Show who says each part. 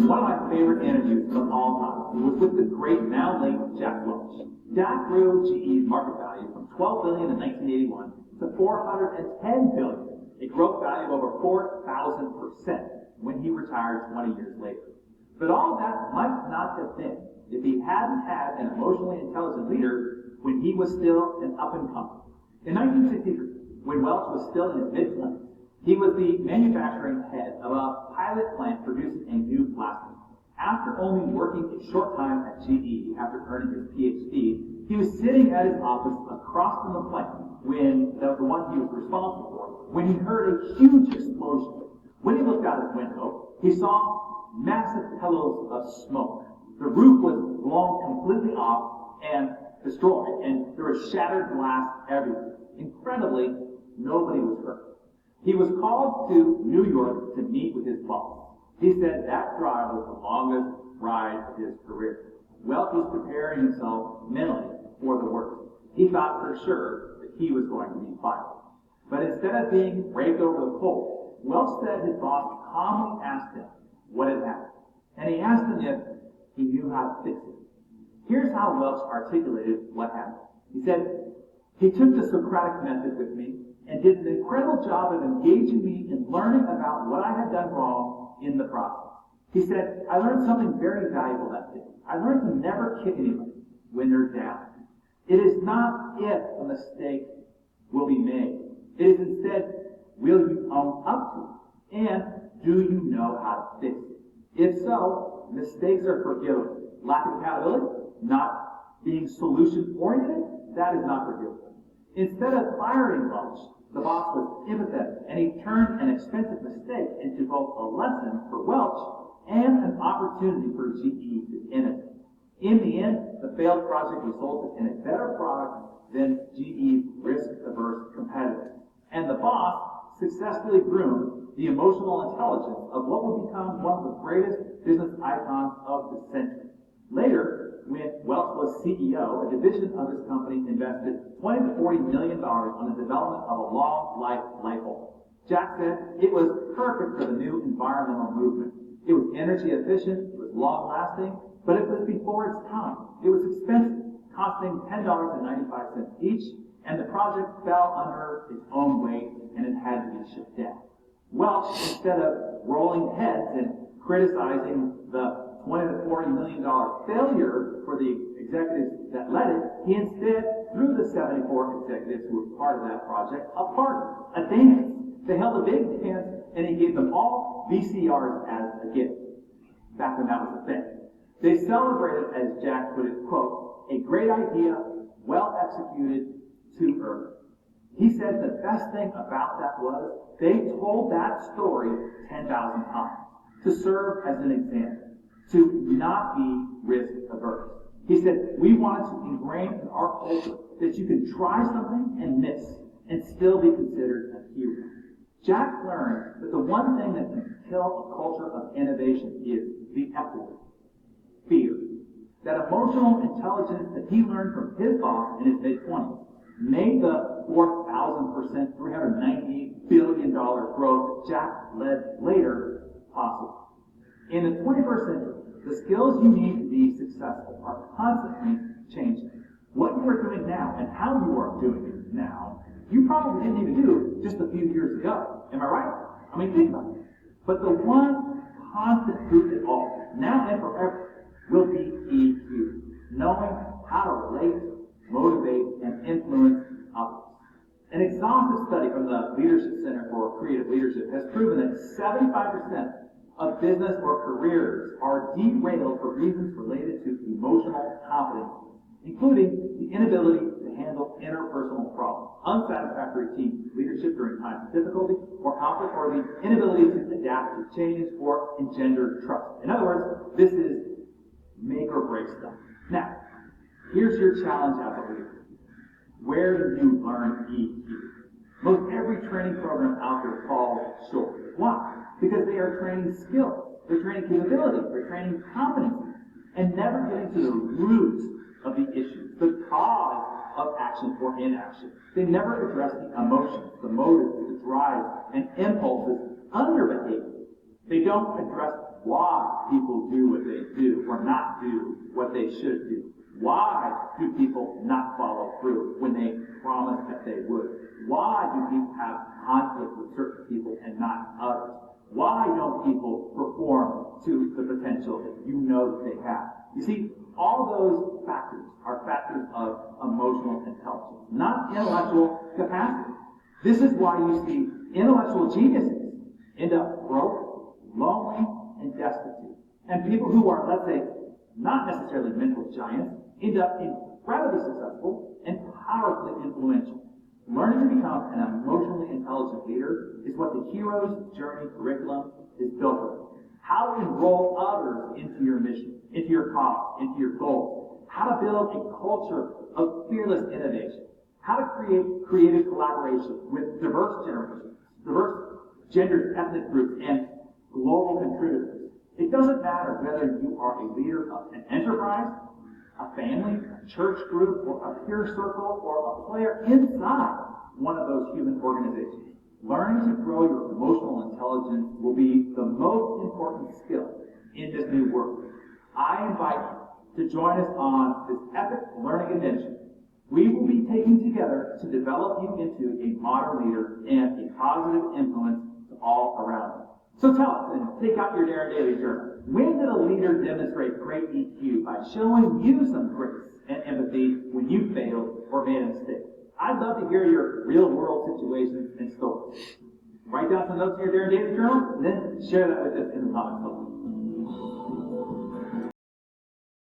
Speaker 1: one of my favorite interviews of all time was with the great, now late Jack Welch. Jack grew GE's market value from $12 billion in 1981 to $410 billion, a growth value of over 4,000% when he retired 20 years later. But all that might not have been if he hadn't had an emotionally intelligent leader when he was still an up-and-comer. In 1963, when Welch was still in his mid-20s, he was the manufacturing head of a pilot plant producing a new plastic. After only working a short time at GE after earning his PhD, he was sitting at his office across from the plant, when the one he was responsible for, when he heard a huge explosion. When he looked out his window, he saw massive pillows of smoke. The roof was blown completely off and destroyed, and there was shattered glass everywhere. Incredibly, nobody was hurt. He was called to New York to meet with his boss. He said that drive was the longest ride of his career. Welch was preparing himself mentally for the worst. He thought for sure that he was going to be fired. But instead of being raked over the coals, Welch said his boss calmly asked him what had happened. And he asked him if he knew how to fix it. Here's how Welch articulated what happened. He said, "He took the Socratic method with me and did an incredible job of engaging me in learning about what I had done wrong in the process." He said, "I learned something very valuable that day. I learned to never kick anybody when they're down. It is not if a mistake will be made. It is instead, will you own up to it? And do you know how to fix it? If so, mistakes are forgivable. Lack of accountability, not being solution-oriented, that is not forgivable." Instead of firing Welch, the boss was empathetic, and he turned an expensive mistake into both a lesson for Welch and an opportunity for GE to innovate. In the end, the failed project resulted in a better product than GE's risk-averse competitors. And the boss successfully groomed the emotional intelligence of what would become one of the greatest business icons of the century. Later, when Welch was CEO, a division of his company invested $20 to $40 million on the development of a long-life light bulb. Jack said it was perfect for the new environmental movement. It was energy efficient, it was long-lasting, but it was before its time. It was expensive, costing $10.95 each, and the project fell under its own weight, and it had to be shut down. Welch, instead of rolling heads and criticizing the $20 to $40 million failure for the executives that led it, he instead threw the 74 executives who were part of that project a party, a dance. They held a big dance, and he gave them all VCRs as a gift, back when that was a thing. They celebrated, as Jack put it, quote, "a great idea, well executed, to earth." He said the best thing about that was they told that story 10,000 times to serve as an example, to not be risk averse. He said, we wanted to ingrain in our culture that you can try something and miss and still be considered a hero. Jack learned that the one thing that can kill a culture of innovation is the F word, fear. That emotional intelligence that he learned from his boss in his mid-20s made the 4,000%, $398 billion growth that Jack led later possible. In the 21st century, the skills you need to be successful are constantly changing. What you are doing now and how you are doing it now, you probably didn't even do just a few years ago. Am I right? I mean, think about it. But the one constant through it all, now and forever, will be EQ. Knowing how to relate, motivate, and influence others. An exhaustive study from the Leadership Center for Creative Leadership has proven that 75% of business or careers are derailed for reasons related to emotional competence, including the inability to handle interpersonal problems, unsatisfactory team leadership during times of difficulty or conflict, or the inability to adapt to change or engender trust. In other words, this is make or break stuff. Now, here's your challenge as a leader. Where do you learn EQ? Most every training program out there falls short. Why? Because they are training skills, they're training capability, they're training competency, and never getting to the root of the issue, the cause of action or inaction. They never address the emotions, the motives, the drives, and impulses under behavior. They don't address why people do what they do or not do what they should do. Why do people not follow through when they promise that they would? Why do people have conflict with certain people and not others? Why don't people perform to the potential that you know that they have? You see, all those factors are factors of emotional intelligence, not intellectual capacity. This is why you see intellectual geniuses end up broke, lonely, and destitute. And people who are, let's say, not necessarily mental giants, end up incredibly successful and powerfully influential. Learning to become an emotionally intelligent leader is what the Hero's Journey curriculum is built on. How to enroll others into your mission, into your cause, into your goals. How to build a culture of fearless innovation. How to create creative collaboration with diverse generations, diverse genders, ethnic groups, and global contributors. It doesn't matter whether you are a leader of an enterprise, a family, a church group, or a peer circle, or a player inside one of those human organizations. Learning to grow your emotional intelligence will be the most important skill in this new world. I invite you to join us on this epic learning adventure. We will be taking together to develop you into a modern leader and a positive influence to all around you. So tell us, and take out your Darin Daily Journal. When did a leader demonstrate great EQ by showing you some grace and empathy when you failed or made a mistake? I'd love to hear your real-world situations and stories. Write down some notes in your Darin Daily Journal, and then share that with us in the comments below.